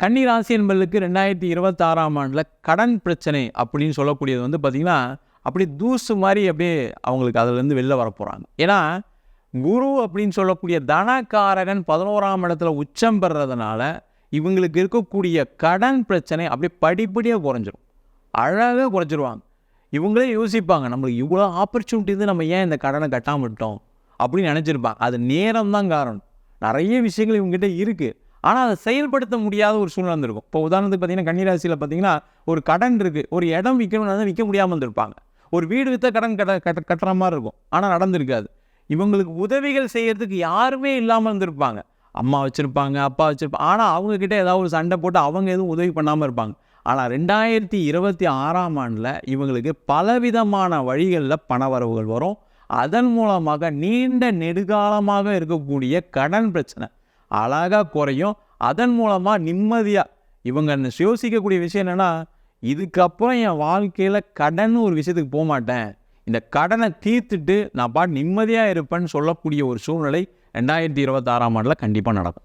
கன்னி ராசி என்பதற்கு 2026ஆம் ஆண்டில் கடன் பிரச்சனை அப்படின்னு சொல்லக்கூடியது வந்து பார்த்திங்கன்னா அப்படி தூசு மாதிரி அப்படியே அவங்களுக்கு அதிலேருந்து வெளில வர போகிறாங்க. ஏன்னா குரு அப்படின்னு சொல்லக்கூடிய தனகாரகன் 11ஆம் இடத்துல உச்சம் பெறதுனால இவங்களுக்கு இருக்கக்கூடிய கடன் பிரச்சனை அப்படியே படிப்படியாக குறைஞ்சிரும், அழகாக குறைச்சிருவாங்க. இவங்களே யோசிப்பாங்க, நம்மளுக்கு இவ்வளோ ஆப்பர்ச்சுனிட்டி இருந்து நம்ம ஏன் இந்த கடனை கட்டாமல் விட்டோம் அப்படின்னு நினச்சிருப்பாங்க. அது நேரம் தான் காரணம். நிறைய விஷயங்கள் இவங்ககிட்ட இருக்குது, ஆனால் அதை செயல்படுத்த முடியாத ஒரு சூழ்நிலை இருந்திருக்கும். இப்போ உதாரணத்துக்கு பார்த்தீங்கன்னா கன்னிராசியில் பார்த்தீங்கன்னா ஒரு கடன் இருக்குது, ஒரு இடம் விற்கணும்னா விற்க முடியாமல் இருந்திருப்பாங்க. ஒரு வீடு விற்ற கடன் கட்டுற மாதிரி இருக்கும், ஆனால் நடந்திருக்காது. இவங்களுக்கு உதவிகள் செய்கிறதுக்கு யாருமே இல்லாமல் இருந்திருப்பாங்க. அம்மா வச்சுருப்பாங்க, அப்பா வச்சுருப்பாங்க, ஆனால் அவங்கக்கிட்ட ஏதாவது ஒரு சண்டை போட்டு அவங்க எதுவும் உதவி பண்ணாமல் இருப்பாங்க. ஆனால் 2026ஆம் ஆண்டில் இவங்களுக்கு பலவிதமான வழிகளில் பண வரவுகள் வரும். அதன் மூலமாக நீண்ட நெடுகாலமாக இருக்கக்கூடிய கடன் பிரச்சனை அழகாக குறையும். அதன் மூலமாக நிம்மதியாக இவங்க யோசிக்கக்கூடிய விஷயம் என்னென்னா, இதுக்கப்புறம் என் வாழ்க்கையில் கடன் ஒரு விஷயத்துக்கு போக மாட்டேன், இந்த கடனை தீர்த்துட்டு நான் நிம்மதியாக இருப்பேன்னு சொல்லக்கூடிய ஒரு சூழ்நிலை 2026ஆம் ஆண்டில் கண்டிப்பாக நடக்கும்.